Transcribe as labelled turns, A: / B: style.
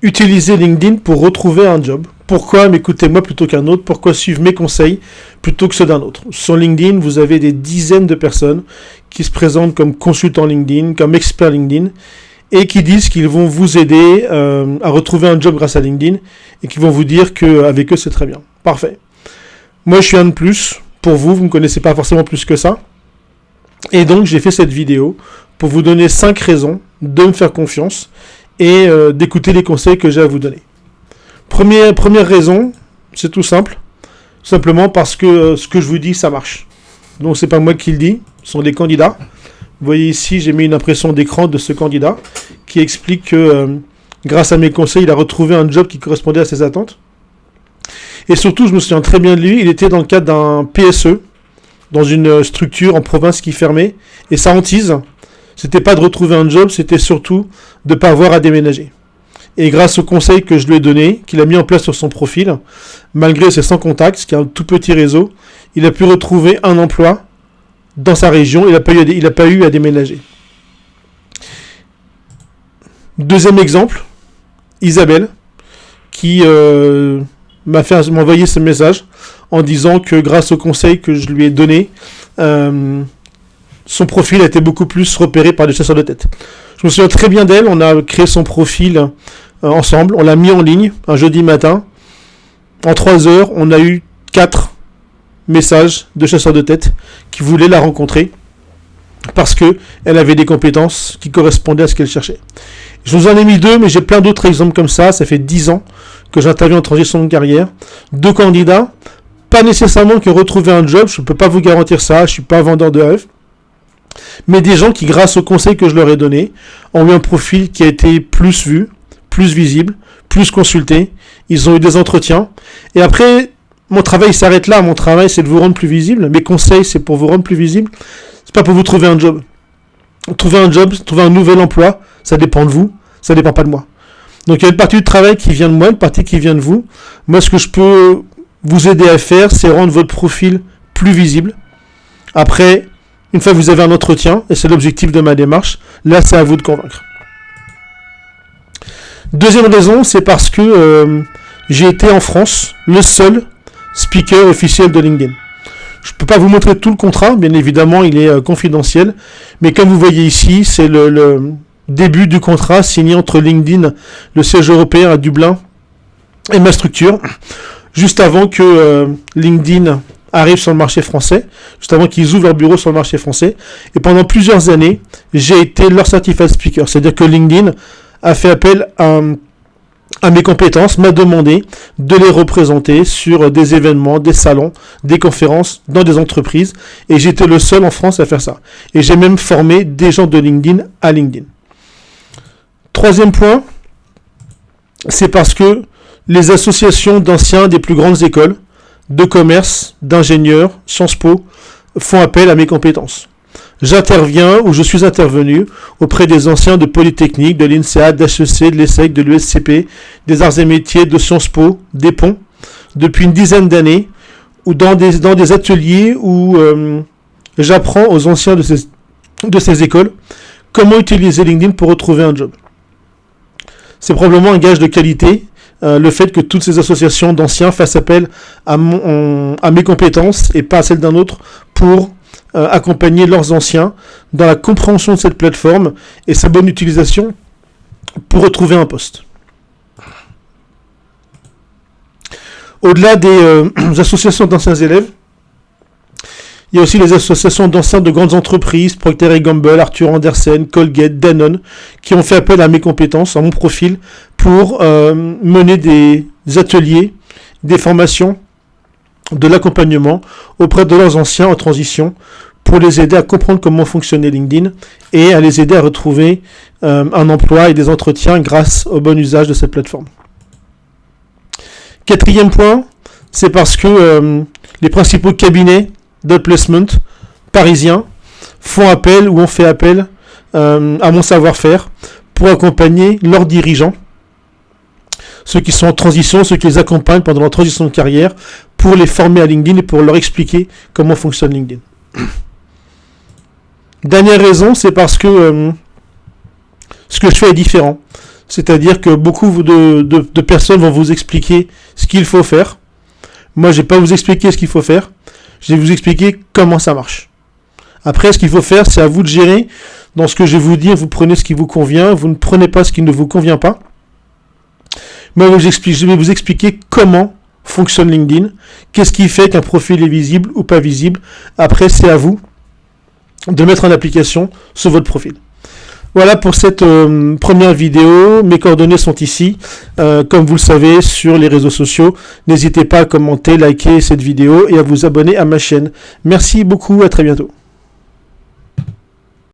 A: utiliser LinkedIn pour retrouver un job. Pourquoi m'écouter moi plutôt qu'un autre? Pourquoi suivre mes conseils plutôt que ceux d'un autre? Sur LinkedIn, vous avez des dizaines de personnes qui se présentent comme consultants LinkedIn, comme experts LinkedIn, et qui disent qu'ils vont vous aider à retrouver un job grâce à LinkedIn, et qui vont vous dire qu'avec eux, c'est très bien. Parfait. Moi, je suis un de plus. Pour vous, vous ne me connaissez pas forcément plus que ça. Et donc, j'ai fait cette vidéo pour vous donner 5 raisons de me faire confiance et d'écouter les conseils que j'ai à vous donner. Première raison, c'est tout simple. Tout simplement parce que ce que je vous dis, ça marche. Donc, c'est pas moi qui le dis, ce sont les candidats. Vous voyez ici, j'ai mis une impression d'écran de ce candidat qui explique que grâce à mes conseils, il a retrouvé un job qui correspondait à ses attentes. Et surtout, je me souviens très bien de lui, il était dans le cadre d'un PSE, dans une structure en province qui fermait. Et sa hantise, c'était pas de retrouver un job, c'était surtout de ne pas avoir à déménager. Et grâce aux conseils que je lui ai donnés, qu'il a mis en place sur son profil, malgré ses 100 contacts, ce qui est un tout petit réseau, il a pu retrouver un emploi dans sa région, il n'a pas eu à déménager. Deuxième exemple, Isabelle, qui m'a envoyé ce message en disant que grâce aux conseils que je lui ai donnés, son profil a été beaucoup plus repéré par les chasseurs de tête. Je me souviens très bien d'elle, on a créé son profil ensemble, on l'a mis en ligne un jeudi matin. En 3 heures, on a eu 4 messages de chasseurs de tête qui voulaient la rencontrer parce qu'elle avait des compétences qui correspondaient à ce qu'elle cherchait. Je vous en ai mis 2, mais j'ai plein d'autres exemples comme ça. Ça fait 10 ans que j'interviens en transition de carrière. 2 candidats, pas nécessairement qui ont retrouvé un job, je ne peux pas vous garantir ça, je ne suis pas vendeur de rêve, mais des gens qui, grâce aux conseils que je leur ai donnés, ont eu un profil qui a été plus vu, plus visible, plus consulté. Ils ont eu des entretiens. Et après, mon travail s'arrête là. Mon travail, c'est de vous rendre plus visible. Mes conseils, c'est pour vous rendre plus visible. C'est pas pour vous trouver un job. Trouver un job, trouver un nouvel emploi, ça dépend de vous. Ça dépend pas de moi. Donc, il y a une partie du travail qui vient de moi, une partie qui vient de vous. Moi, ce que je peux vous aider à faire, c'est rendre votre profil plus visible. Après, une fois que vous avez un entretien, et c'est l'objectif de ma démarche, là, c'est à vous de convaincre. Deuxième raison, c'est parce que j'ai été en France le seul speaker officiel de LinkedIn. Je ne peux pas vous montrer tout le contrat, bien évidemment, il est confidentiel, mais comme vous voyez ici, c'est le début du contrat signé entre LinkedIn, le siège européen à Dublin, et ma structure, juste avant que LinkedIn arrive sur le marché français, juste avant qu'ils ouvrent leur bureau sur le marché français. Et pendant plusieurs années, j'ai été leur certified speaker. C'est-à-dire que LinkedIn a fait appel à mes compétences, m'a demandé de les représenter sur des événements, des salons, des conférences, dans des entreprises. Et j'étais le seul en France à faire ça. Et j'ai même formé des gens de LinkedIn à LinkedIn. Troisième point, c'est parce que les associations d'anciens des plus grandes écoles de commerce, d'ingénieurs, Sciences Po, font appel à mes compétences. J'interviens ou je suis intervenu auprès des anciens de Polytechnique, de l'INSEAD, d'HEC, de l'ESSEC, de l'ESCP, des Arts et Métiers, de Sciences Po, des Ponts, depuis une dizaine d'années, ou dans des ateliers où j'apprends aux anciens de ces écoles comment utiliser LinkedIn pour retrouver un job. C'est probablement un gage de qualité, le fait que toutes ces associations d'anciens fassent appel à mes compétences et pas à celles d'un autre pour accompagner leurs anciens dans la compréhension de cette plateforme et sa bonne utilisation pour retrouver un poste. Au-delà des associations d'anciens élèves, il y a aussi les associations d'anciens de grandes entreprises, Procter & Gamble, Arthur Andersen, Colgate, Danone, qui ont fait appel à mes compétences, à mon profil, pour mener des ateliers, des formations, de l'accompagnement auprès de leurs anciens en transition, pour les aider à comprendre comment fonctionnait LinkedIn et à les aider à retrouver un emploi et des entretiens grâce au bon usage de cette plateforme. Quatrième point, c'est parce que les principaux cabinets d'outplacement parisiens font appel ou ont fait appel à mon savoir-faire pour accompagner leurs dirigeants, ceux qui sont en transition, ceux qui les accompagnent pendant leur transition de carrière, pour les former à LinkedIn et pour leur expliquer comment fonctionne LinkedIn. Dernière raison, c'est parce que ce que je fais est différent. C'est-à-dire que beaucoup de personnes vont vous expliquer ce qu'il faut faire. Moi, je vais pas vous expliquer ce qu'il faut faire. Je vais vous expliquer comment ça marche. Après, ce qu'il faut faire, c'est à vous de gérer. Dans ce que je vais vous dire, vous prenez ce qui vous convient, vous ne prenez pas ce qui ne vous convient pas. Moi, je vais vous expliquer comment fonctionne LinkedIn, qu'est-ce qui fait qu'un profil est visible ou pas visible. Après, c'est à vous de mettre en application sur votre profil. Voilà pour cette première vidéo. Mes coordonnées sont ici. Comme vous le savez, sur les réseaux sociaux, n'hésitez pas à commenter, liker cette vidéo et à vous abonner à ma chaîne. Merci beaucoup, à très bientôt.